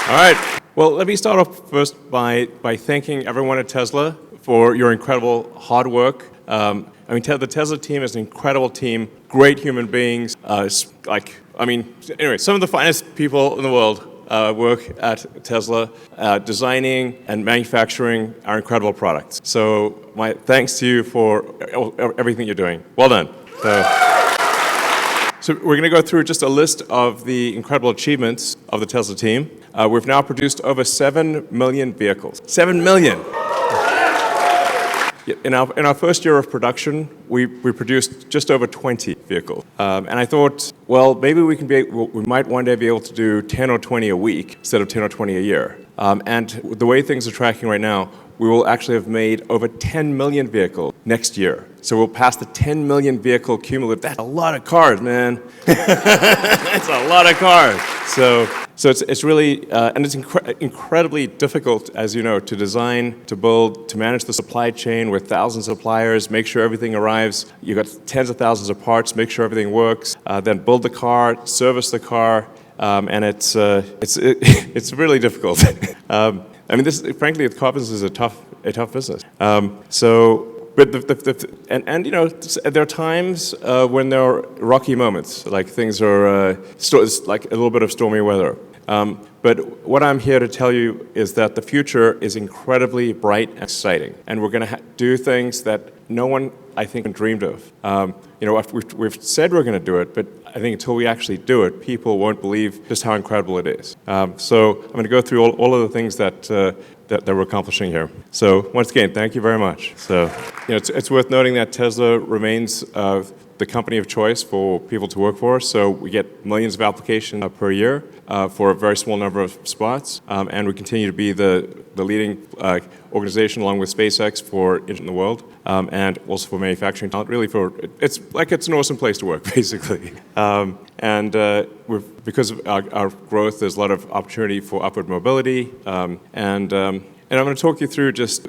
All right. Well, let me start off first by thanking everyone at Tesla for your incredible hard work. The Tesla team is an incredible team, great human beings. Anyway, some of the finest people in the world work at Tesla, designing and manufacturing our incredible products. So my thanks to you for everything you're doing. Well done. So we're going to go through just a list of the incredible achievements of the Tesla team. We've now produced over 7 million vehicles. 7 million! In our first year of production, we produced just over 20 vehicles. And I thought, well, maybe we might one day be able to do 10 or 20 a week instead of 10 or 20 a year. And the way things are tracking right now, we will actually have made over 10 million vehicles next year. So we'll pass the 10 million vehicle cumulative. That's a lot of cars, man. That's a lot of cars. So it's really, and it's incredibly difficult, as you know, to design, to build, to manage the supply chain with thousands of suppliers, make sure everything arrives. You've got tens of thousands of parts, make sure everything works, then build the car, service the car, and it's really difficult. Frankly, the car business is a tough business. There are times when there are rocky moments, like things are it's like a little bit of stormy weather. But what I'm here to tell you is that the future is incredibly bright and exciting, and we're going to do things that no one, I think, dreamed of. We've said we're going to do it, but I think until we actually do it, people won't believe just how incredible it is. So I'm going to go through all of the things that we're accomplishing here. So once again, thank you very much. So it's worth noting that Tesla remains the company of choice for people to work for. So we get millions of applications per year for a very small number of spots, and we continue to be the leading organization along with SpaceX for in the world, and also for manufacturing talent. Really, it's an awesome place to work, basically. Because of our growth, there's a lot of opportunity for upward mobility, and I'm going to talk you through just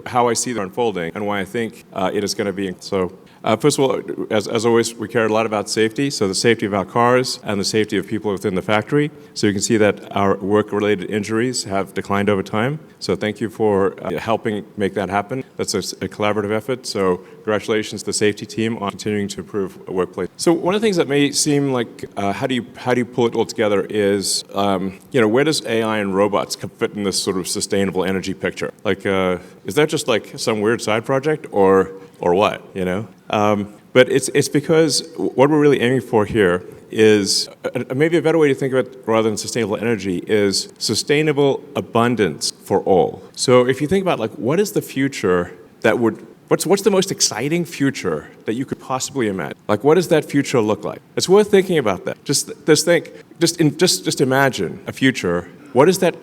how I see that unfolding and why I think it is going to be. So first of all, as always, we care a lot about safety. So the safety of our cars and the safety of people within the factory. So you can see that our work-related injuries have declined over time. So thank you for helping make that happen. That's a collaborative effort. So congratulations to the safety team on continuing to improve a workplace. So one of the things that may seem like how do you pull it all together is where does AI and robots fit in this sort of sustainable energy picture? Like, is that just like some weird side project or what? But it's because what we're really aiming for here is maybe a better way to think of it rather than sustainable energy is sustainable abundance for all. So if you think about what is the future that would what's the most exciting future that you could possibly imagine? Like, what does that future look like? It's worth thinking about that. Just imagine a future. What does that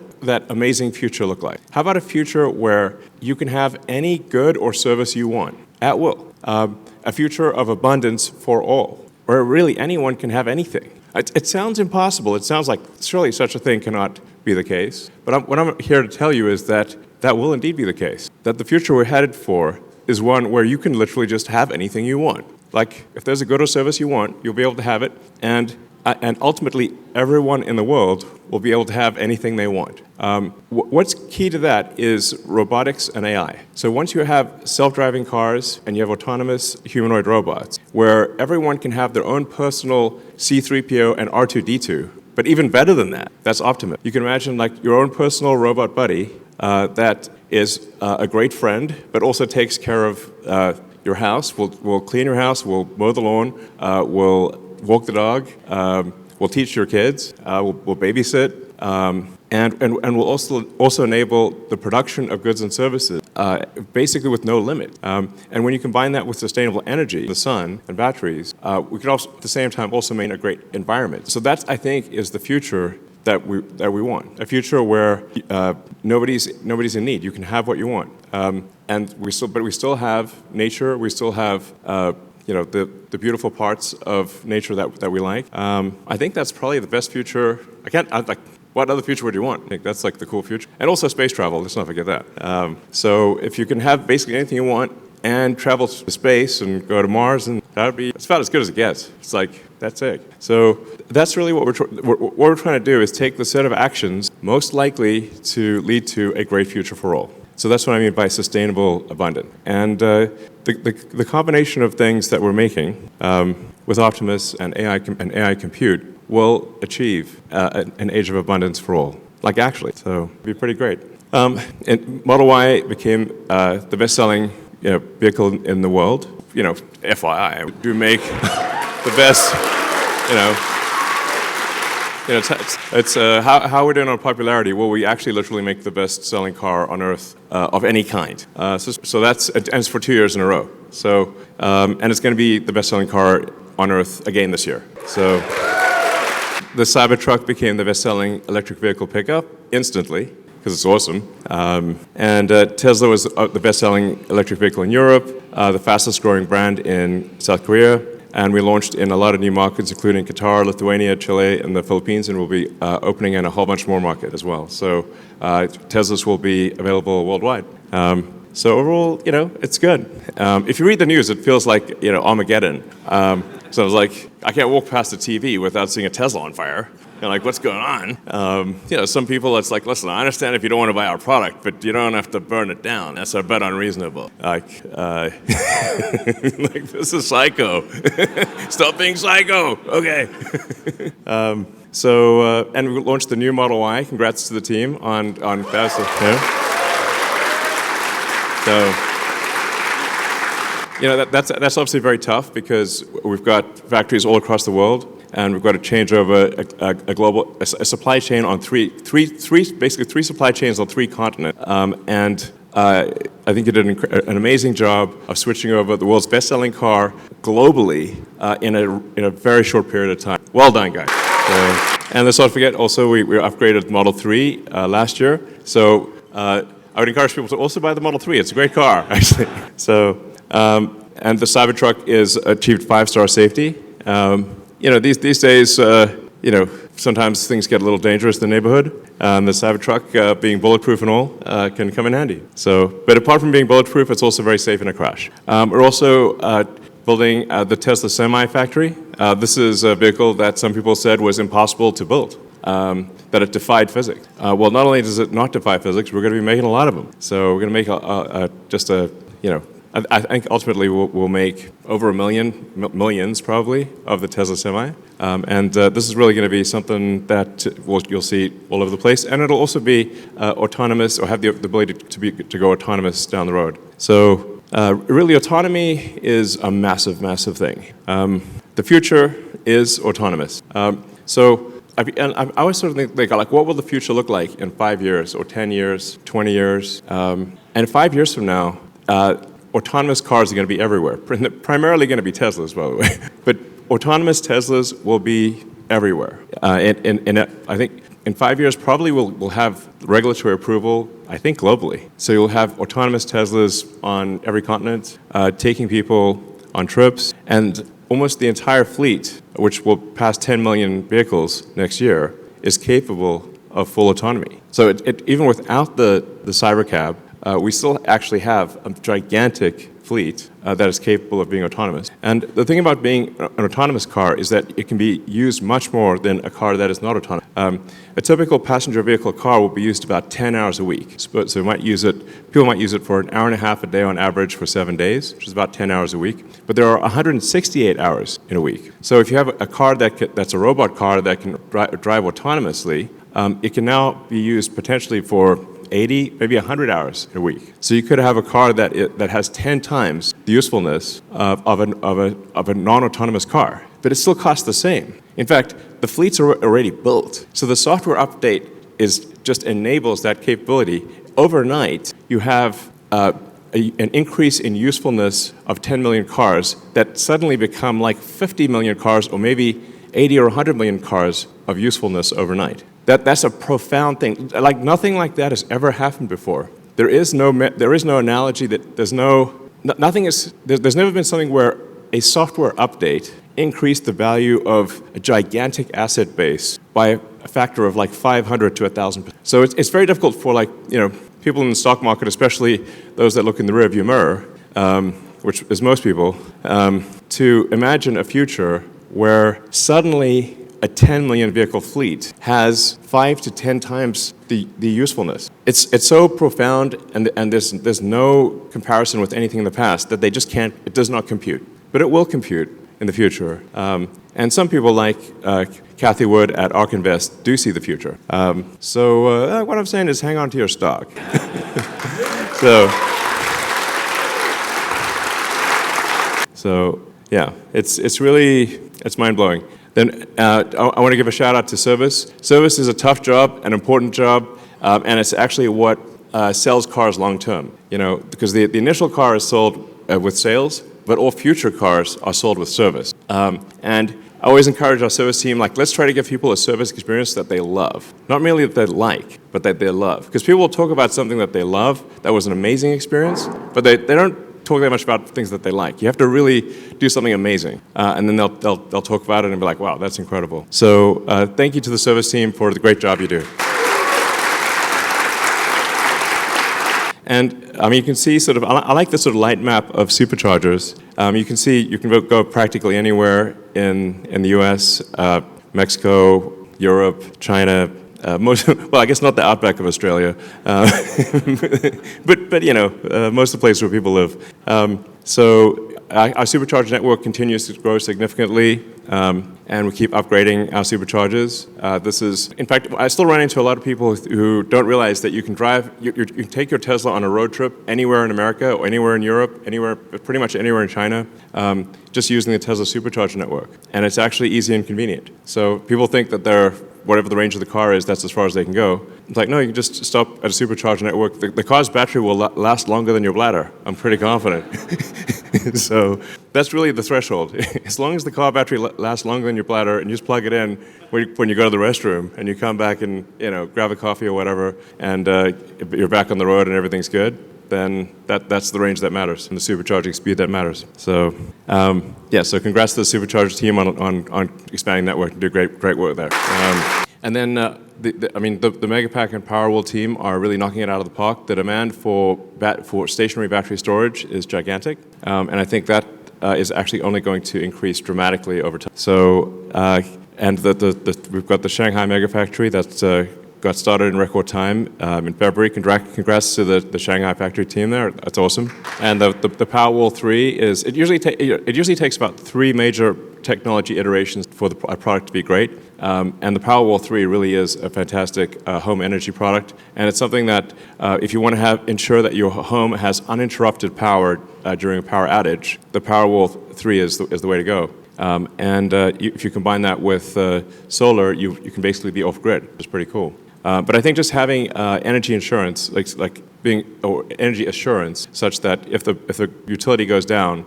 amazing future look like? How about a future where you can have any good or service you want at will? A future of abundance for all, where really anyone can have anything. It sounds impossible. It sounds like surely such a thing cannot be the case. But what I'm here to tell you is that will indeed be the case. That the future we're headed for is one where you can literally just have anything you want. Like, if there's a good or service you want, you'll be able to have it, and ultimately, everyone in the world will be able to have anything they want. What's key to that is robotics and AI. So once you have self-driving cars and you have autonomous humanoid robots, where everyone can have their own personal C-3PO and R2-D2, but even better than that, that's Optimus. You can imagine your own personal robot buddy that is a great friend, but also takes care of your house, will clean your house, will mow the lawn, will walk the dog, we'll teach your kids, we'll babysit, and we'll also enable the production of goods and services, basically with no limit. And when you combine that with sustainable energy, the sun and batteries, we can also, at the same time, also maintain a great environment. So that, I think, is the future that we want. A future where nobody's in need. You can have what you want, and we still have nature. We still have the beautiful parts of nature that we like. I think that's probably the best future. What other future would you want? I think that's the cool future. And also space travel, let's not forget that. So if you can have basically anything you want and travel to space and go to Mars, and That would be, it's about as good as it gets. It's like, that's it. So that's really what we're trying to do is take the set of actions most likely to lead to a great future for all. So that's what I mean by sustainable abundant. And the combination of things that we're making with Optimus and AI compute will achieve an age of abundance for all. Like actually, so it'd be pretty great. And Model Y became the best-selling vehicle in the world. FYI, we do make the best. It's how we're doing on popularity. Well, we actually literally make the best-selling car on Earth of any kind. So that's, and it's for 2 years in a row. So and it's going to be the best-selling car on Earth again this year. So the Cybertruck became the best-selling electric vehicle pickup instantly, because it's awesome. And Tesla was the best-selling electric vehicle in Europe, the fastest-growing brand in South Korea, and we launched in a lot of new markets, including Qatar, Lithuania, Chile, and the Philippines, and we'll be opening in a whole bunch more markets as well. So Teslas will be available worldwide. So overall, it's good. If you read the news, it feels like, Armageddon. So I was like, I can't walk past the TV without seeing a Tesla on fire. What's going on? Some people, it's like, listen, I understand if you don't want to buy our product, but you don't have to burn it down. That's a bit unreasonable. Like this is psycho. Stop being psycho. Okay. And we launched the new Model Y. Congrats to the team on that. So, that's obviously very tough because we've got factories all across the world. And we've got to change over a supply chain on basically three supply chains on 3 continents. I think you did an amazing job of switching over the world's best-selling car globally in a very short period of time. Well done, guys. And let's not forget, also, we upgraded Model 3 last year. So I would encourage people to also buy the Model 3. It's a great car, actually. So, and the Cybertruck is achieved 5-star safety. These days, sometimes things get a little dangerous in the neighborhood. The Cybertruck, being bulletproof and all, can come in handy. But apart from being bulletproof, it's also very safe in a crash. We're also building the Tesla Semi factory. This is a vehicle that some people said was impossible to build, that it defied physics. Well, not only does it not defy physics, we're going to be making a lot of them. So we're going to make I think ultimately we'll make over millions probably, of the Tesla Semi. And this is really going to be something that you'll see all over the place. And it'll also be autonomous, or have the ability to go autonomous down the road. So really autonomy is a massive, massive thing. The future is autonomous. I always sort of think, like, what will the future look like in 5 years, or 10 years, 20 years? And 5 years from now, autonomous cars are going to be everywhere. Primarily going to be Teslas, by the way. But autonomous Teslas will be everywhere. I think in 5 years, probably we'll have regulatory approval, I think globally. So you'll have autonomous Teslas on every continent, taking people on trips, and almost the entire fleet, which will pass 10 million vehicles next year, is capable of full autonomy. So even without the Cybercab, we still actually have a gigantic fleet that is capable of being autonomous. And the thing about being an autonomous car is that it can be used much more than a car that is not autonomous. A typical passenger vehicle car will be used about 10 hours a week. So people might use it for an hour and a half a day on average for 7 days, which is about 10 hours a week. But there are 168 hours in a week. So if you have a car that's a robot car that can drive autonomously, it can now be used potentially for 80, maybe 100 hours a week. So you could have a car that has 10 times the usefulness of a non-autonomous car, but it still costs the same. In fact, the fleets are already built. So the software update just enables that capability. Overnight, you have an increase in usefulness of 10 million cars that suddenly become like 50 million cars, or maybe 80 or 100 million cars of usefulness overnight. That's a profound thing. Like nothing like that has ever happened before. There is no analogy that there's never been something where a software update increased the value of a gigantic asset base by a factor of like 500 to 1,000%. So it's very difficult for people in the stock market, especially those that look in the rearview mirror, which is most people, to imagine a future where suddenly a 10 million vehicle fleet has 5 to 10 times the usefulness. It's so profound, and there's no comparison with anything in the past that they just can't, it does not compute. But it will compute in the future. And some people like Kathy Wood at ARK Invest do see the future. So what I'm saying is hang on to your stock. So yeah, it's really mind-blowing. Then I want to give a shout out to service. Service is a tough job, an important job, and it's actually what sells cars long term. You know, because the initial car is sold with sales, but all future cars are sold with service. And I always encourage our service team, like, let's try to give people a service experience that they love. Not merely that they like, but that they love. Because people will talk about something that they love, that was an amazing experience, but they don't talk that much about things that they like. You have to really do something amazing, and then they'll talk about it and be like, wow, that's incredible. So thank you to the service team for the great job you do. And I mean, you can see sort of, I like this sort of light map of superchargers. You can see you can go practically anywhere in the US, Mexico, Europe, China, well, I guess not the outback of Australia, but you know, most of the places where people live. So our supercharger network continues to grow significantly, and we keep upgrading our superchargers. This is, in fact, I still run into a lot of people who don't realize that you can drive, you can take your Tesla on a road trip anywhere in America or anywhere in Europe, anywhere, pretty much anywhere in China, just using the Tesla supercharger network. And it's actually easy and convenient. So people think that whatever the range of the car is, that's as far as they can go. It's like, no, you can just stop at a supercharger network. The car's battery will last longer than your bladder. I'm pretty confident. So that's really the threshold. As long as the car battery lasts longer than your bladder, and you just plug it in when you go to the restroom, and you come back and grab a coffee or whatever, and you're back on the road and everything's good, then that's the range that matters, and the supercharging speed that matters. So yeah, so congrats to the supercharger team on expanding network and do great work there. And then the Megapack and Powerwall team are really knocking it out of the park. The demand for stationary battery storage is gigantic, and I think that is actually only going to increase dramatically over time. So and we've got the Shanghai Megafactory that's got started in record time in February. Congrats to the Shanghai factory team there. That's awesome. And the Powerwall 3 is, it usually takes about 3 major technology iterations for a product to be great. And the Powerwall 3 really is a fantastic home energy product. And it's something that if you want to ensure that your home has uninterrupted power during a power outage, the Powerwall 3 is the way to go. If you combine that with solar, you can basically be off-grid. It's pretty cool. But I think just having energy insurance, or energy assurance, such that if the utility goes down,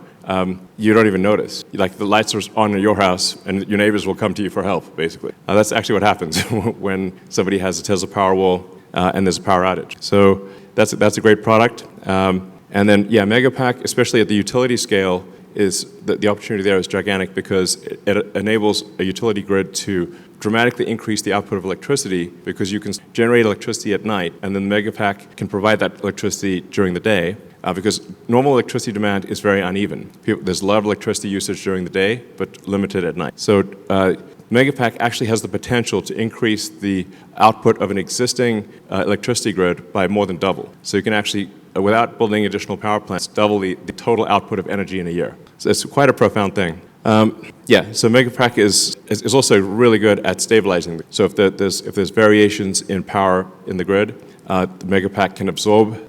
you don't even notice. Like the lights are on in your house, and your neighbors will come to you for help, basically. That's actually what happens when somebody has a Tesla Powerwall and there's a power outage. So that's a great product. And then, yeah, Megapack, especially at the utility scale, is the opportunity there is gigantic because it enables a utility grid to dramatically increase the output of electricity because you can generate electricity at night, and then the Megapack can provide that electricity during the day because normal electricity demand is very uneven. There's a lot of electricity usage during the day, but limited at night. So Megapack actually has the potential to increase the output of an existing electricity grid by more than double. So you can actually, without building additional power plants, double the total output of energy in a year. So it's quite a profound thing. So Megapack is also really good at stabilizing. So if there's variations in power in the grid, the Megapack can absorb.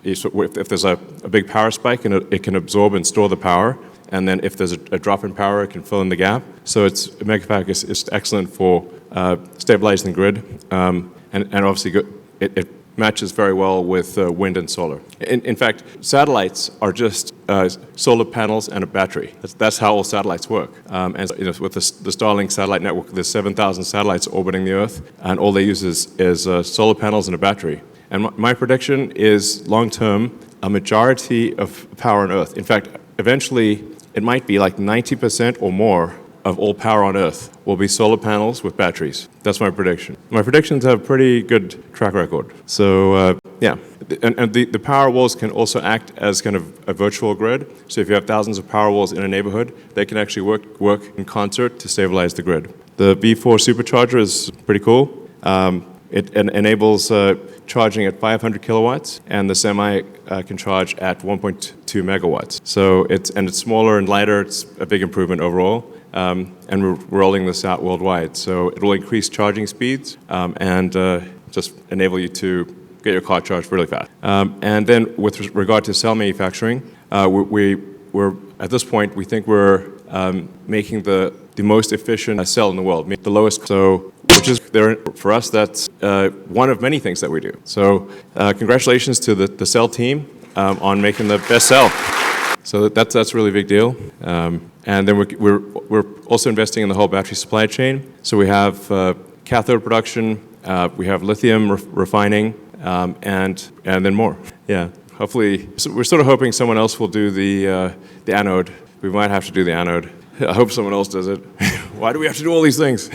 If there's a big power spike, it can absorb and store the power. And then if there's a drop in power, it can fill in the gap. So Megapack is excellent for stabilizing the grid, and obviously it matches very well with wind and solar. In fact, satellites are just solar panels and a battery. That's how all satellites work. And with the Starlink satellite network, there's 7,000 satellites orbiting the Earth, and all they use is solar panels and a battery. And my prediction is, long-term, a majority of power on Earth. In fact, eventually, it might be like 90% or more of all power on Earth will be solar panels with batteries. That's my prediction. My predictions have a pretty good track record. So, yeah. And the power walls can also act as kind of a virtual grid. So if you have thousands of power walls in a neighborhood, they can actually work in concert to stabilize the grid. The V4 supercharger is pretty cool. It enables charging at 500 kilowatts, and the Semi can charge at 1.2 megawatts. So it's smaller and lighter. It's a big improvement overall. And we're rolling this out worldwide. So it will increase charging speeds and just enable you to get your car charged really fast. And then with regard to cell manufacturing, we're at this point, we think we're making the most efficient cell in the world, the lowest. So, which is there for us, that's one of many things that we do. So, congratulations to the cell team on making the best cell. So that's a really big deal. And then we're also investing in the whole battery supply chain. So we have cathode production, we have lithium refining, and then more. Yeah. Hopefully, so we're sort of hoping someone else will do the anode. We might have to do the anode. I hope someone else does it. Why do we have to do all these things?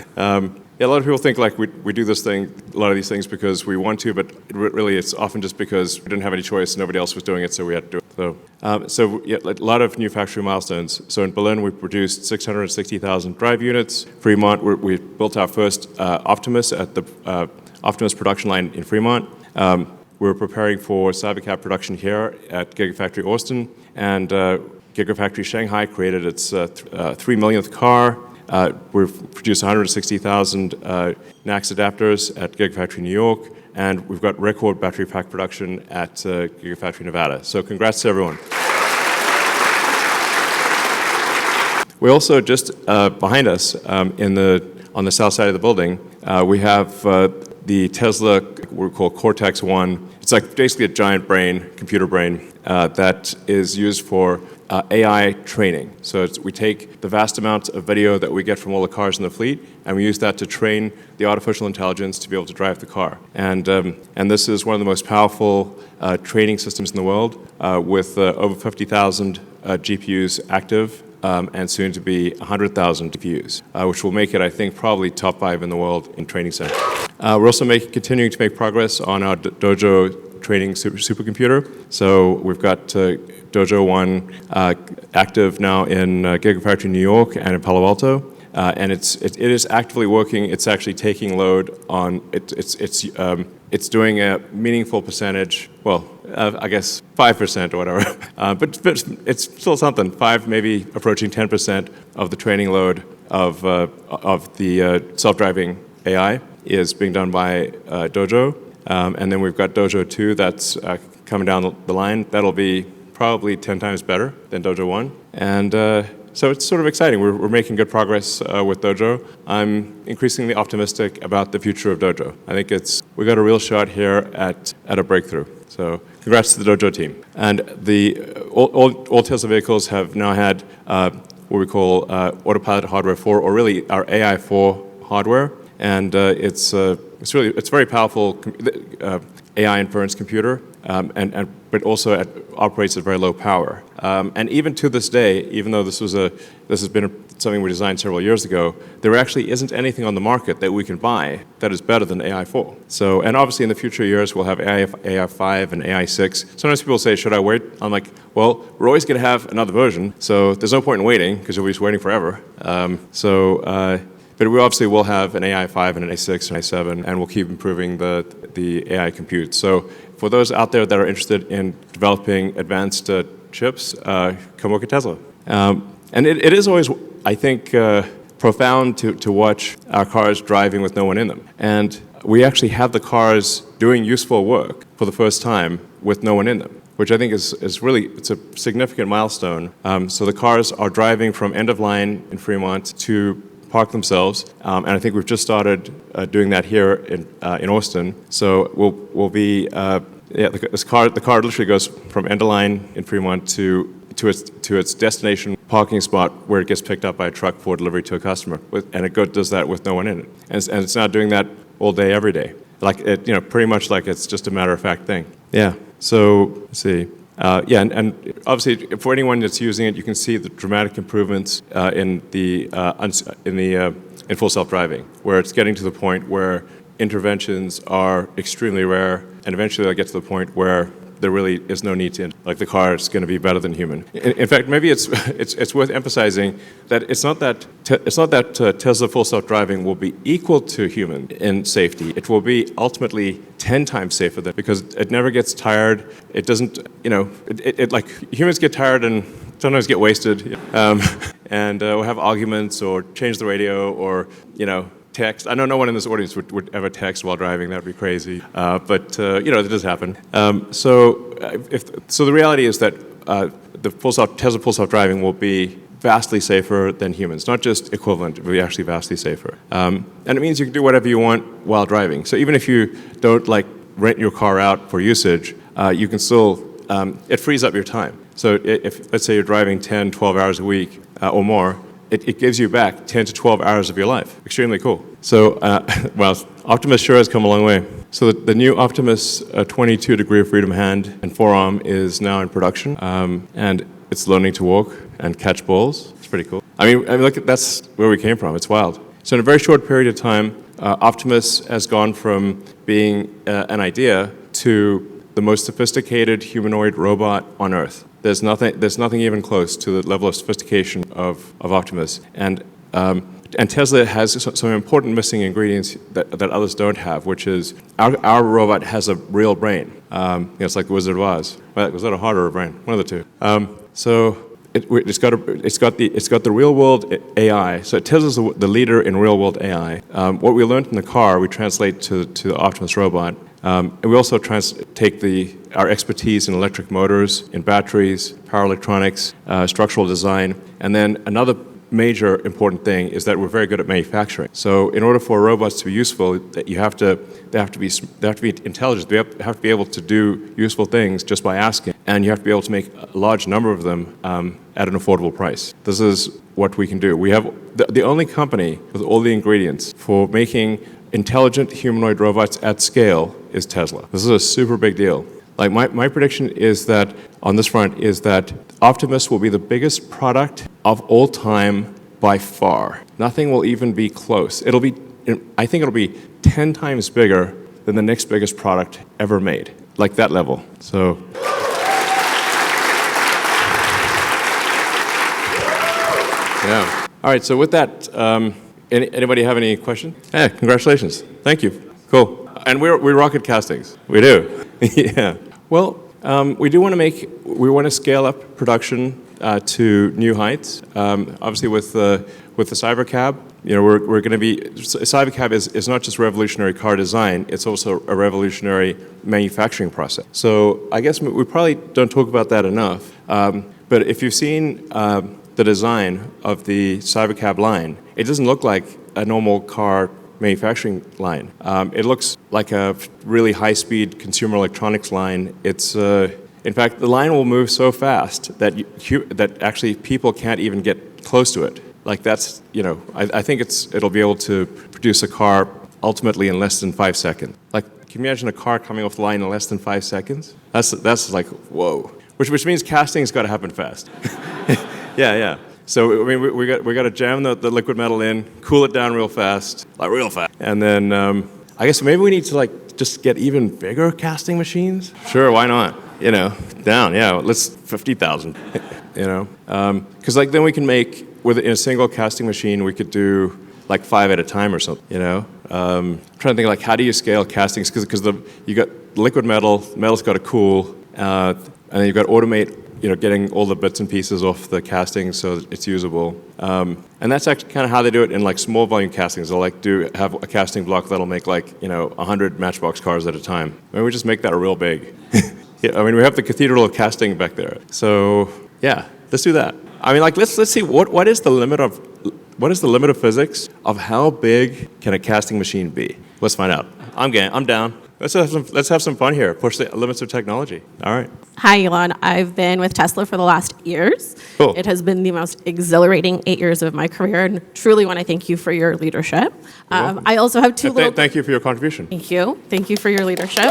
Yeah, a lot of people think like we do this thing, a lot of these things because we want to, but really it's often just because we didn't have any choice, nobody else was doing it, so we had to do it. So yeah, a lot of new factory milestones. So in Berlin, we produced 660,000 drive units. Fremont, we built our first Optimus at the Optimus production line in Fremont. We're preparing for Cybercab production here at Gigafactory Austin, and Gigafactory Shanghai created its 3 millionth car. We've produced 160,000 NACS adapters at Gigafactory New York, and we've got record battery pack production at Gigafactory Nevada. So congrats to everyone. We also just behind us on the south side of the building, we have the Tesla, we call Cortex-1. It's like basically a giant brain, computer brain, that is used for AI training. So we take the vast amount of video that we get from all the cars in the fleet, and we use that to train the artificial intelligence to be able to drive the car. And this is one of the most powerful training systems in the world, with over 50,000 GPUs active, and soon to be 100,000 GPUs, which will make it, I think, probably top 5 in the world in training center. We're also continuing to make progress on our Dojo training supercomputer. So we've got Dojo 1 active now in Gigafactory New York and in Palo Alto. And it is actively working. It's actually taking load on, it's doing a meaningful percentage, well, I guess 5% or whatever. But it's still something, 5, maybe approaching 10% of the training load of the self-driving AI is being done by Dojo. And then we've got Dojo 2 that's coming down the line. That'll be probably 10 times better than Dojo 1. And so it's sort of exciting. We're making good progress with Dojo. I'm increasingly optimistic about the future of Dojo. I think we got a real shot here at a breakthrough. So congrats to the Dojo team. And all Tesla vehicles have now had what we call Autopilot Hardware 4, or really our AI 4 hardware. And it's very powerful AI inference computer, but also operates at very low power. And even to this day, even though this has been something we designed several years ago, there actually isn't anything on the market that we can buy that is better than AI4. So, and obviously in the future years we'll have AI5 and AI6. Sometimes people say, should I wait? I'm like, well, we're always going to have another version, so there's no point in waiting because you'll be just waiting forever. But we obviously will have an AI5 and an AI6 and AI7, and we'll keep improving the AI compute. So for those out there that are interested in developing advanced chips, come work at Tesla. And it is always, I think, profound to watch our cars driving with no one in them. And we actually have the cars doing useful work for the first time with no one in them, which I think is really, it's a significant milestone. So the cars are driving from end of line in Fremont to park themselves, and I think we've just started doing that here in Austin. So we'll be the car literally goes from end of line in Fremont to its destination parking spot where it gets picked up by a truck for delivery to a customer, and it does that with no one in it, and it's now doing that all day, every day, like pretty much like it's just a matter of fact thing. Yeah. So let's see. and obviously for anyone that's using it, you can see the dramatic improvements in full self-driving, where it's getting to the point where interventions are extremely rare, and eventually they'll get to the point where there really is no need to, like the car is going to be better than human. In fact, maybe it's worth emphasizing that it's not that Tesla full self-driving will be equal to human in safety. It will be ultimately 10 times safer than, because it never gets tired. It doesn't, like humans get tired and sometimes get wasted, and we'll have arguments or change the radio or, text. I know no one in this audience would ever text while driving. That would be crazy. But it does happen. So the reality is that the Tesla full self-driving will be vastly safer than humans. Not just equivalent, it will be actually vastly safer. And it means you can do whatever you want while driving. So even if you don't rent your car out for usage, you can still, it frees up your time. So if, let's say you're driving 10, 12 hours a week or more, it gives you back 10 to 12 hours of your life. Extremely cool. So, Optimus sure has come a long way. So the new Optimus 22 degree of freedom hand and forearm is now in production, and it's learning to walk and catch balls. It's pretty cool. I mean, look, that's where we came from. It's wild. So in a very short period of time, Optimus has gone from being an idea to the most sophisticated humanoid robot on Earth. There's nothing even close to the level of sophistication of Optimus. And Tesla has some important missing ingredients that others don't have, which is our robot has a real brain. It's like the Wizard of Oz. Well, was that a heart or a brain? One of the two. So it's got the real world AI. So Tesla's the leader in real world AI. What we learned in the car, we translate to the Optimus robot. And we also take our expertise in electric motors, in batteries, power electronics, structural design, and then another major important thing is that we're very good at manufacturing. So in order for robots to be useful, they have to be intelligent. They have to be able to do useful things just by asking, and you have to be able to make a large number of them at an affordable price. This is what we can do. We have the only company with all the ingredients for making intelligent humanoid robots at scale is Tesla. This is a super big deal. Like my prediction is that on this front is that Optimus will be the biggest product of all time by far. Nothing will even be close. I think it'll be 10 times bigger than the next biggest product ever made. Like that level. So. Yeah. All right, so with that, anybody have any questions? Hey, congratulations. Thank you. Cool. And we rocket castings. We do. Yeah. Well, we want to scale up production to new heights. Obviously, with the Cybercab, we're going to be. Cybercab is not just revolutionary car design; it's also a revolutionary manufacturing process. So I guess we probably don't talk about that enough. But if you've seen the design of the Cybercab line, it doesn't look like a normal car manufacturing line. It looks like a really high-speed consumer electronics line. It's, in fact, the line will move so fast that actually people can't even get close to it. Like that's, I think it'll be able to produce a car ultimately in less than 5 seconds. Like, can you imagine a car coming off the line in less than 5 seconds? That's like, whoa. Which means casting's got to happen fast. Yeah. So I mean, we got to jam the liquid metal in, cool it down real fast, and then I guess maybe we need to just get even bigger casting machines. Sure, why not? Down. Yeah, let's 50,000. Because then we can make in a single casting machine we could do 5 at a time or something. I'm trying to think how do you scale castings because you got liquid metal's got to cool, and then you've got to automate. Getting all the bits and pieces off the casting so it's usable. And that's actually kind of how they do it in small volume castings. They'll have a casting block that'll make 100 Matchbox cars at a time. Maybe we just make that real big. Yeah, I mean, we have the Cathedral of Casting back there. So yeah, let's do that. I mean, let's see what is the limit of physics of how big can a casting machine be? Let's find out. I'm down. Let's have some fun here. Push the limits of technology. All right. Hi, Elon. I've been with Tesla for the last 8 years. Cool. It has been the most exhilarating 8 years of my career, and truly want to thank you for your leadership. I also have two little... Thank you for your contribution. Thank you. Thank you for your leadership.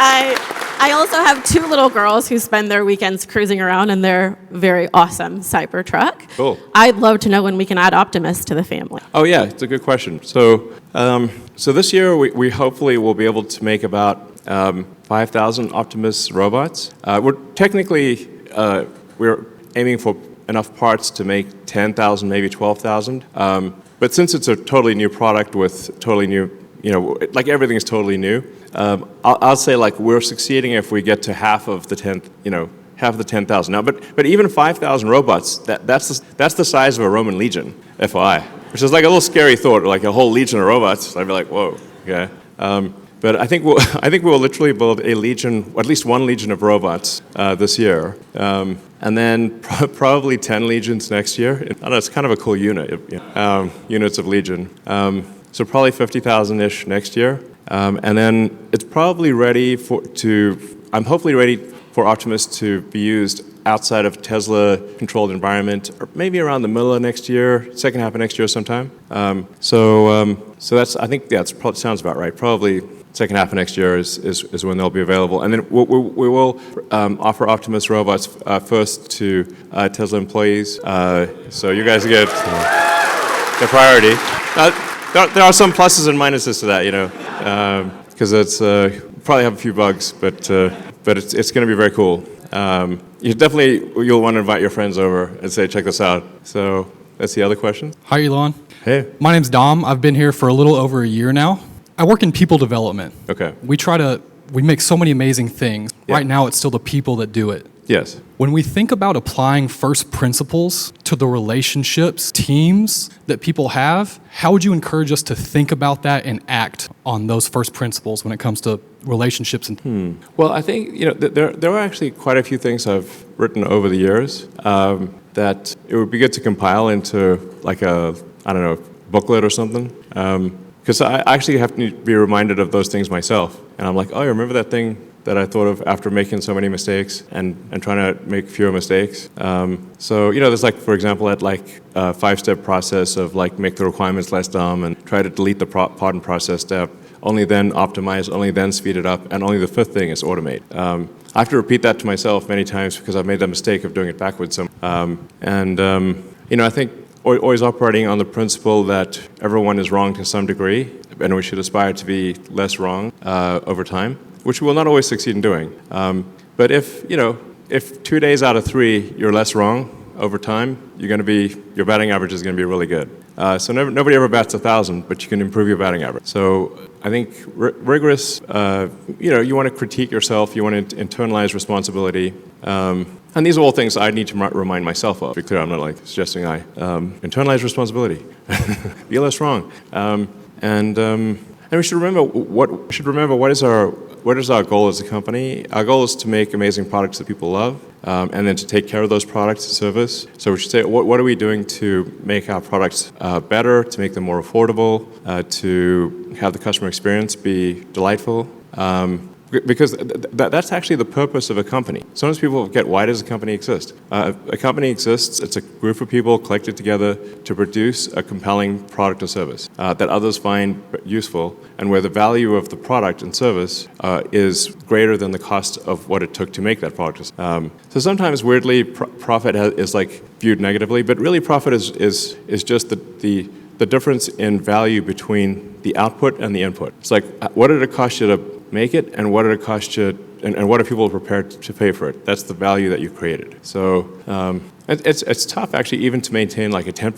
I also have 2 little girls who spend their weekends cruising around in their very awesome Cybertruck. Cool. I'd love to know when we can add Optimus to the family. Oh yeah, it's a good question. So this year we hopefully will be able to make about 5,000 Optimus robots. We're aiming for enough parts to make 10,000, maybe 12,000. But since it's a totally new product with totally new, like everything is totally new, I'll say like we're succeeding if we get to half of the 10,000 now. But even 5,000 robots, that's the size of a Roman legion, FYI, which is like a little scary thought, like a whole legion of robots. I'd be like, whoa, okay. But I think we'll literally build a legion, at least 1 legion of robots this year, and then probably 10 legions next year. I don't know, it's kind of a cool unit, units of legion. So probably 50,000-ish next year, and then it's probably I'm hopefully ready for Optimus to be used outside of Tesla-controlled environment, or maybe around the middle of next year, second half of next year sometime. So I think that sounds about right. Probably second half of next year is when they'll be available. And then we will offer Optimus robots first to Tesla employees. So you guys get the priority. There are some pluses and minuses to that, because it's probably have a few bugs, but it's going to be very cool. You'll want to invite your friends over and say, check this out. So that's the other question. Hi, Elon. Hey. My name's Dom. I've been here for a little over a year now. I work in people development. Okay. We make so many amazing things. Yeah. Right now, it's still the people that do it. Yes. When we think about applying first principles to the relationships, teams that people have, how would you encourage us to think about that and act on those first principles when it comes to relationships and Well, I think there are actually quite a few things I've written over the years that it would be good to compile into like a booklet or something. Because I actually have to be reminded of those things myself, and I'm like, oh, you remember that thing that I thought of after making so many mistakes and trying to make fewer mistakes. So there's like, for example, that like 5-step process of like make the requirements less dumb and try to delete the part and process step. Only then optimize, only then speed it up, and only the 5th thing is automate. I have to repeat that to myself many times because I've made the mistake of doing it backwards. I think always operating on the principle that everyone is wrong to some degree, and we should aspire to be less wrong over time, which we will not always succeed in doing. But if 2 days out of 3 you're less wrong over time, your batting average is going to be really good. So nobody ever bats 1,000, but you can improve your batting average. So I think rigorous, you want to critique yourself, you want to internalize responsibility. And these are all things I need to remind myself of. To be clear, I'm not like suggesting I internalize responsibility, be less wrong, and we should remember what is our goal as a company. Our goal is to make amazing products that people love, and then to take care of those products and service. So we should say, what are we doing to make our products better, to make them more affordable, to have the customer experience be delightful. Because that's actually the purpose of a company. Sometimes people forget, why does a company exist? A company exists, it's a group of people collected together to produce a compelling product or service that others find useful, and where the value of the product and service is greater than the cost of what it took to make that product. So sometimes, weirdly, profit is like viewed negatively, but really profit is just the difference in value between the output and the input. It's like, what did it cost you to make it, and what did it cost you, and what are people prepared to pay for it? That's the value that you created. So it's tough actually even to maintain like a 10%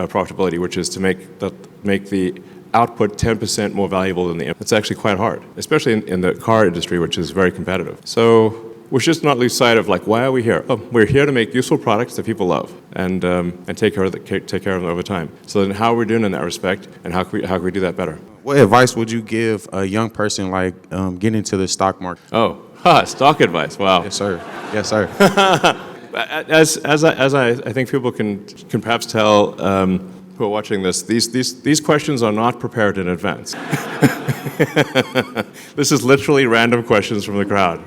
profitability, which is to make the output 10% more valuable than the input. It's actually quite hard, especially in the car industry, which is very competitive. So we should just not lose sight of like, why are we here? Oh, we're here to make useful products that people love and take care of them over time. So then how are we doing in that respect, and how can we do that better? What advice would you give a young person like getting into the stock market? Oh, stock advice. Wow. Yes, sir. Yes, sir. As I think people can perhaps tell who are watching this, these questions are not prepared in advance. This is literally random questions from the crowd,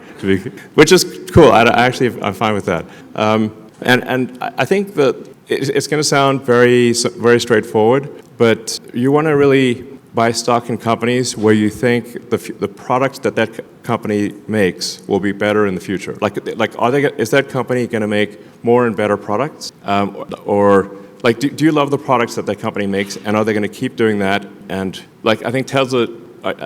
which is cool. I'm fine with that. And I think that it's going to sound very, very straightforward, but you want to really buy stock in companies where you think the products that company makes will be better in the future. Is that company going to make more and better products, or like do you love the products that company makes, and are they going to keep doing that? And like I think Tesla,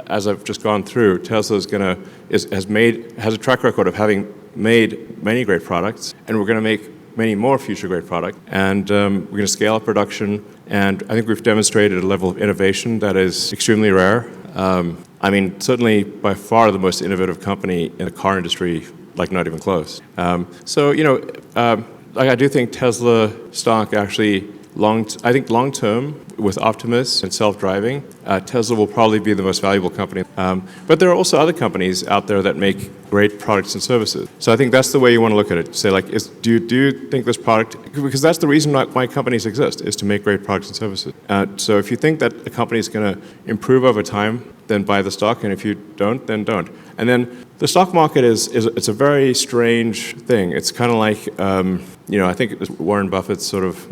as I've just gone through, Tesla has a track record of having made many great products, and we're going to make many more future great products, and we're going to scale up production, and I think we've demonstrated a level of innovation that is extremely rare. I mean, certainly by far the most innovative company in the car industry, like not even close. Like I do think Tesla stock actually long term with Optimus and self-driving, Tesla will probably be the most valuable company. But there are also other companies out there that make great products and services. So I think that's the way you want to look at it. Say like, do you think this product, because that's the reason why companies exist, is to make great products and services. So if you think that a company is going to improve over time, then buy the stock, and if you don't, then don't. And then the stock market it's a very strange thing. It's kind of like, I think Warren Buffett's sort of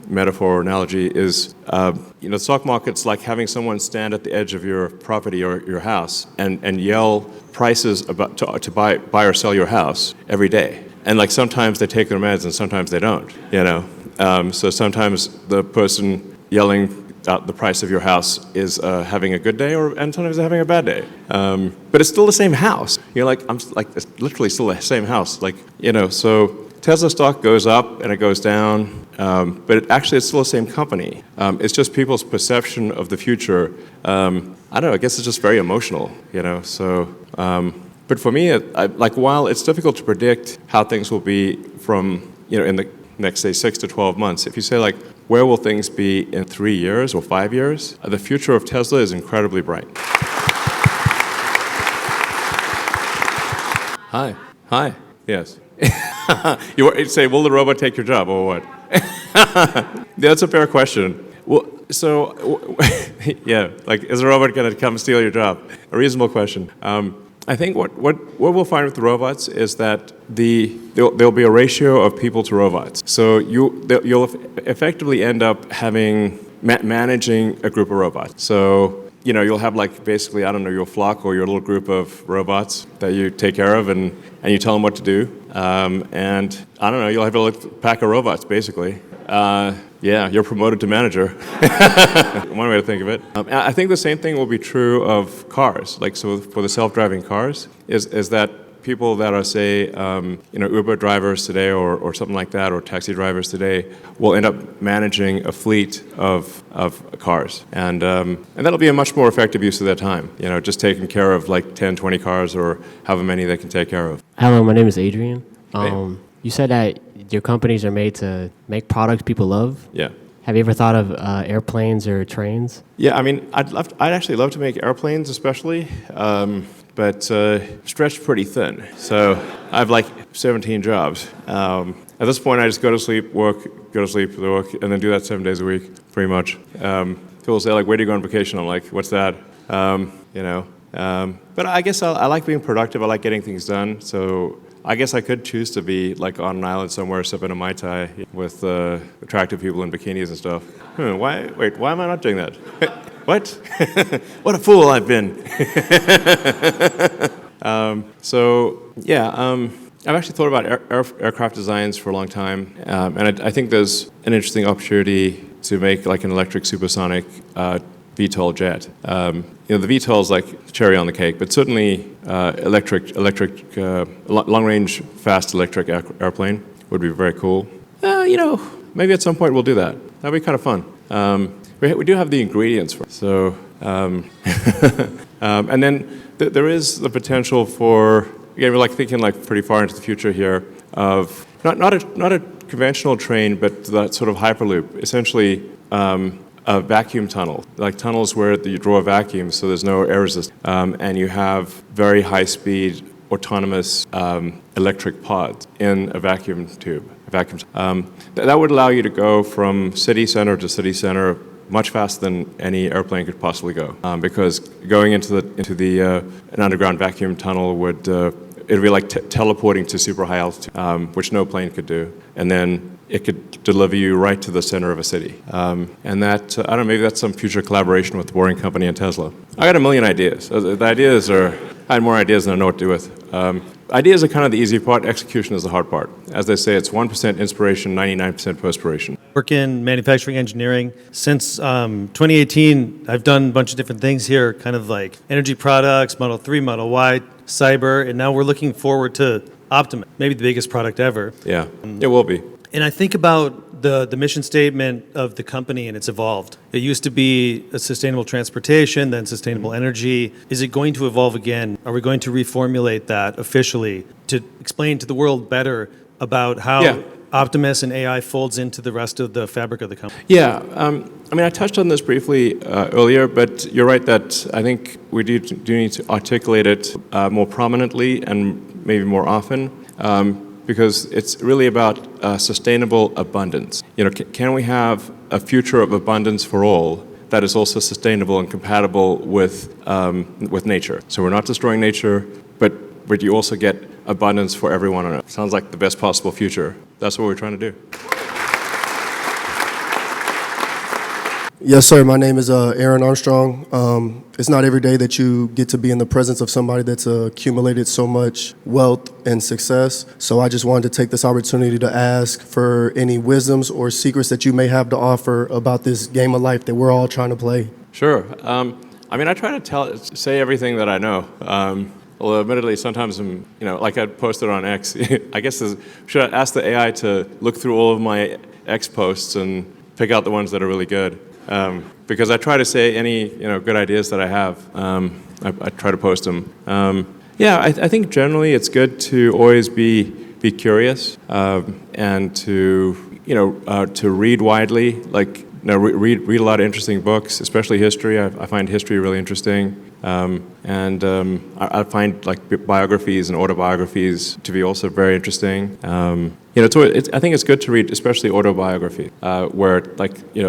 metaphor or analogy is, the stock market's like having someone stand at the edge of your property or your house and yell prices to buy or sell your house every day. And like sometimes they take their meds and sometimes they don't, So sometimes the person yelling out the price of your house is having a good day, and sometimes they're having a bad day. But it's still the same house. It's literally still the same house. So Tesla stock goes up and it goes down, but it's still the same company. It's just people's perception of the future. I don't know. I guess it's just very emotional. So. But for me, while it's difficult to predict how things will be from in the next, say, 6 to 12 months, if you say like, where will things be in 3 years or 5 years? The future of Tesla is incredibly bright. Hi. Yes. You say, will the robot take your job or what? That's a fair question. Well, so, yeah, like, is a robot going to come steal your job? A reasonable question. I think what we'll find with the robots is that there'll be a ratio of people to robots. So you'll effectively end up having managing a group of robots. So you'll have like basically, I don't know, your flock or your little group of robots that you take care of and you tell them what to do. And I don't know, you'll have a little pack of robots basically. Yeah, you're promoted to manager. One way to think of it. I think the same thing will be true of cars. Like, so for the self-driving cars, is that people that are, say, Uber drivers today or something like that, or taxi drivers today, will end up managing a fleet of cars. And that'll be a much more effective use of their time. Just taking care of like 10, 20 cars or however many they can take care of. Hello, my name is Adrian. Hey. You said that your companies are made to make products people love. Yeah. Have you ever thought of airplanes or trains? Yeah, I mean, I'd actually love to make airplanes, especially, but stretched pretty thin. So I have like 17 jobs. At this point, I just go to sleep, work, go to sleep, work, and then do that 7 days a week, pretty much. People say like, "Where do you go on vacation?" I'm like, "What's that?" But I guess I like being productive. I like getting things done. So I guess I could choose to be like on an island somewhere sipping a Mai Tai with attractive people in bikinis and stuff. Why am I not doing that? What? What a fool I've been. I've actually thought about aircraft designs for a long time, and I think there's an interesting opportunity to make like an electric supersonic VTOL jet. The VTOL is like cherry on the cake, but certainly electric, long-range, fast electric airplane would be very cool. Maybe at some point we'll do that. That'd be kind of fun. We do have the ingredients for it. So, and then there is the potential for, again, we're like thinking like pretty far into the future here of not a conventional train, but that sort of hyperloop, essentially. A vacuum tunnel, like tunnels where you draw a vacuum so there's no air resistance, and you have very high-speed autonomous electric pods in a vacuum tube. That would allow you to go from city center to city center much faster than any airplane could possibly go, because going into an underground vacuum tunnel would it'd be like teleporting to super high altitude, which no plane could do, and then it could deliver you right to the center of a city. And that, I don't know, maybe that's some future collaboration with the Boring Company and Tesla. I got a million ideas. The ideas are, I had more ideas than I know what to do with. Ideas are kind of the easy part. Execution is the hard part. As they say, it's 1% inspiration, 99% perspiration. Work in manufacturing engineering. Since 2018, I've done a bunch of different things here, kind of like energy products, Model 3, Model Y, cyber, and now we're looking forward to Optimus, maybe the biggest product ever. Yeah, it will be. And I think about the mission statement of the company, and it's evolved. It used to be a sustainable transportation, then sustainable energy. Is it going to evolve again? Are we going to reformulate that officially to explain to the world better about how Optimus and AI folds into the rest of the fabric of the company? Yeah, I mean, I touched on this briefly earlier, but you're right that I think we do need to articulate it more prominently and maybe more often. Because it's really about sustainable abundance. You know, can we have a future of abundance for all that is also sustainable and compatible with nature? So we're not destroying nature, but you also get abundance for everyone on Earth. Sounds like the best possible future. That's what we're trying to do. Yes, sir. My name is Aaron Armstrong. It's not every day that you get to be in the presence of somebody that's accumulated so much wealth and success. So I just wanted to take this opportunity to ask for any wisdoms or secrets that you may have to offer about this game of life that we're all trying to play. Sure. I mean, I try to say everything that I know. Although admittedly, sometimes I'm, like I posted on X. I guess should I ask the AI to look through all of my X posts and pick out the ones that are really good? Because I try to say any good ideas that I have. I try to post them. I think generally it's good to always be curious and to read widely. Like read a lot of interesting books, especially history. I find history really interesting. I find like biographies and autobiographies to be also very interesting. I think it's good to read, especially autobiography, where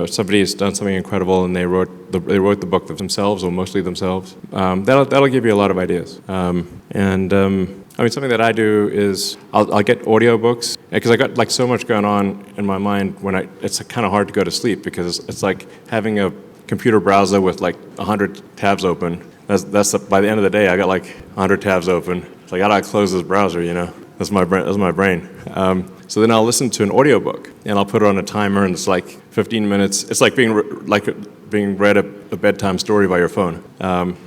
somebody has done something incredible and they wrote the book themselves or mostly themselves. That'll give you a lot of ideas. I mean, something that I do is I'll get audiobooks because I got like so much going on in my mind it's kind of hard to go to sleep because it's like having a computer browser with like 100 tabs open. That's by the end of the day I got like 100 tabs open. It's like I gotta close this browser, That's my brain. So then I'll listen to an audiobook and I'll put it on a timer and it's like 15 minutes. It's like being read a bedtime story by your phone.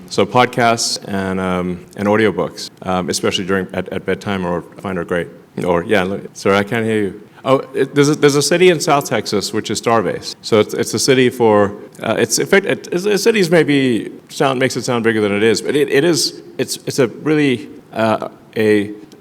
So podcasts and audiobooks, especially at bedtime, I find are great. Sorry, I can't hear you. Oh, there's a city in South Texas which is Starbase. So it's a city for cities maybe makes it sound bigger than it is, but it's a really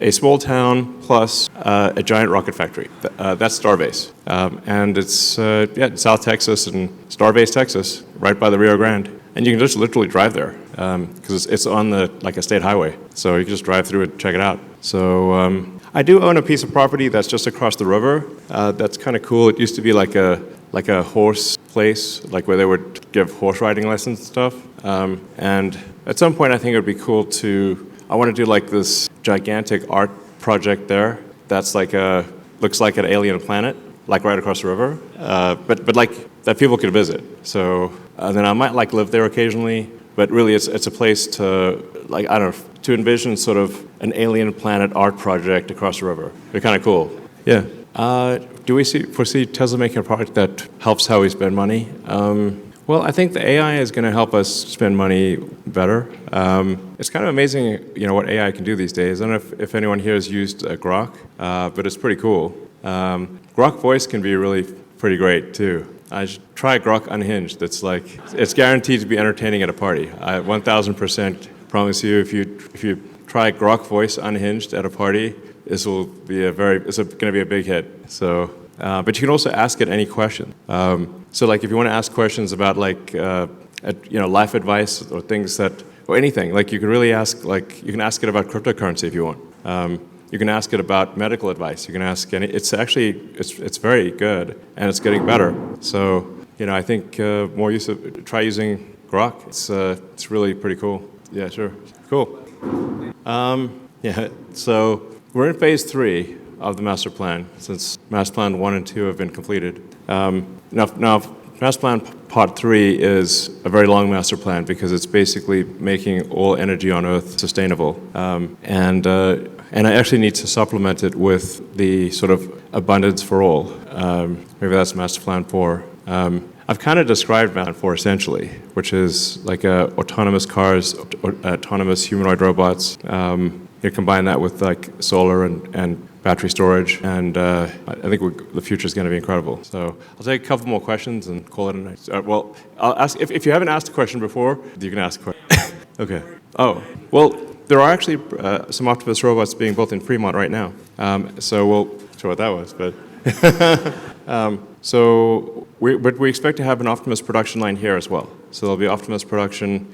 a small town plus a giant rocket factory. That's Starbase, and it's in South Texas and Starbase, Texas, right by the Rio Grande, and you can just literally drive there because it's on a state highway, so you can just drive through it, check it out. So I do own a piece of property that's just across the river. That's kind of cool. It used to be like a horse place, like where they would give horse riding lessons and stuff. And at some point, I think it would be cool I want to do like this gigantic art project there. That's looks like an alien planet, like right across the river, but like that people could visit. So then I might like live there occasionally. But really, it's a place to envision sort of an alien planet art project across the river. They're kind of cool. Yeah. Do we foresee Tesla making a product that helps how we spend money? Well, I think the AI is going to help us spend money better. It's kind of amazing, what AI can do these days. I don't know if anyone here has used Grok, but it's pretty cool. Grok voice can be really pretty great too. I should try Grok Unhinged. It's guaranteed to be entertaining at a party. I 1,000% promise you, if you try Grok Voice Unhinged at a party, it's going to be a big hit. So, but you can also ask it any question. So, like if you want to ask questions about life advice or things or anything, like you can really ask, you can ask it about cryptocurrency if you want. You can ask it about medical advice. You can ask it's very good and it's getting better. So, I think try using Grok. It's really pretty cool. Yeah, sure. Cool. So we're in phase 3 of the master plan, since master plan 1 and 2 have been completed. Now, master plan part 3 is a very long master plan because it's basically making all energy on Earth sustainable. And I actually need to supplement it with the sort of abundance for all. Maybe that's master plan 4. I've kind of described master plan 4 essentially, which is like autonomous cars, autonomous humanoid robots. You combine that with like solar and battery storage, and I think the future is going to be incredible. So I'll take a couple more questions and call it a night. Well, I'll ask if you haven't asked a question before, you can ask a question. Okay. Oh, well, there are actually some Optimus robots being built in Fremont right now. So we'll show what that was, but. But we expect to have an Optimus production line here as well. So there'll be Optimus production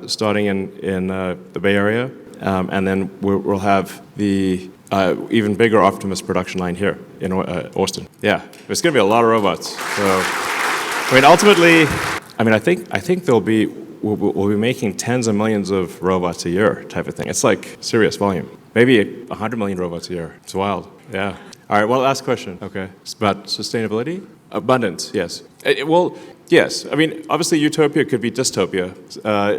starting in the Bay Area, and then we'll have the even bigger Optimus production line here in Austin. Yeah, there's going to be a lot of robots. So, I mean, ultimately, I think we'll be making tens of millions of robots a year type of thing. It's like serious volume. Maybe 100 million robots a year. It's wild. Yeah. All right, well, last question. Okay. It's about sustainability? Abundance, yes. Well, yes. I mean, obviously, utopia could be dystopia.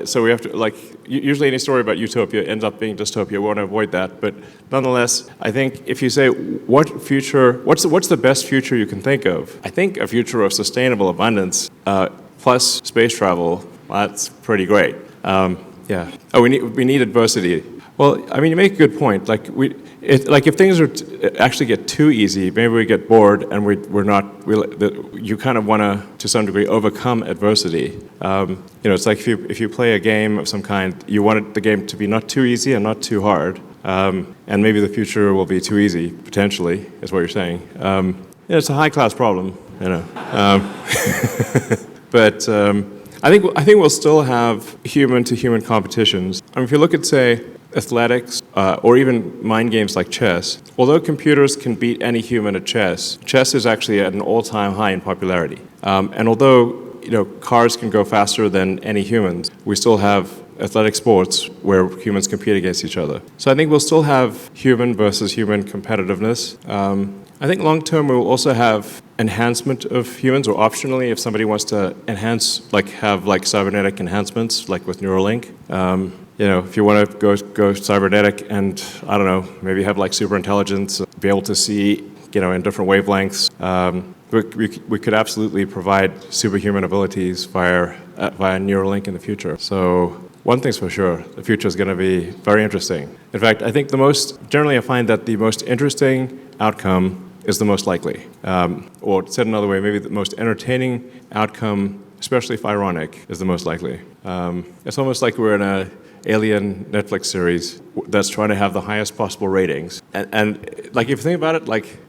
So we have to, like, usually any story about utopia ends up being dystopia. We want to avoid that. But nonetheless, I think if you say, what's the best future you can think of? I think a future of sustainable abundance plus space travel, well, that's pretty great. Yeah. Oh, we need adversity. Well, I mean, you make a good point. Like if things actually get too easy, maybe we get bored and you kind of want to some degree, overcome adversity. It's like if you play a game of some kind, you want the game to be not too easy and not too hard. And maybe the future will be too easy, potentially, is what you're saying. It's a high-class problem, you know. But I think we'll still have human-to-human competitions. I mean, if you look at, say, athletics, or even mind games like chess, although computers can beat any human at chess is actually at an all-time high in popularity. And although cars can go faster than any humans, we still have athletic sports where humans compete against each other. So I think we'll still have human versus human competitiveness. I think long-term we will also have enhancement of humans, or optionally, if somebody wants to enhance, have cybernetic enhancements, like with Neuralink. If you want to go cybernetic and, I don't know, maybe have super intelligence, be able to see, in different wavelengths, we could absolutely provide superhuman abilities via Neuralink in the future. So one thing's for sure, the future is going to be very interesting. In fact, I think generally I find that the most interesting outcome is the most likely. Or said another way, maybe the most entertaining outcome, especially if ironic, is the most likely. It's almost like we're in a alien Netflix series that's trying to have the highest possible ratings. And if you think about it,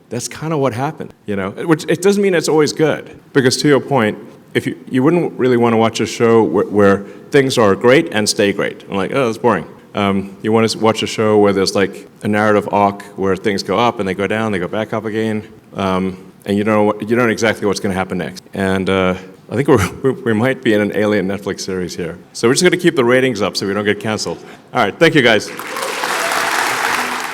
that's kind of what happened, Which it doesn't mean it's always good. Because to your point, if you wouldn't really want to watch a show where things are great and stay great. I'm like, oh, that's boring. You want to watch a show where there's a narrative arc where things go up and they go down, they go back up again, and you don't know exactly what's going to happen next. And I think we might be in an alien Netflix series here. So we're just going to keep the ratings up so we don't get canceled. All right, thank you guys.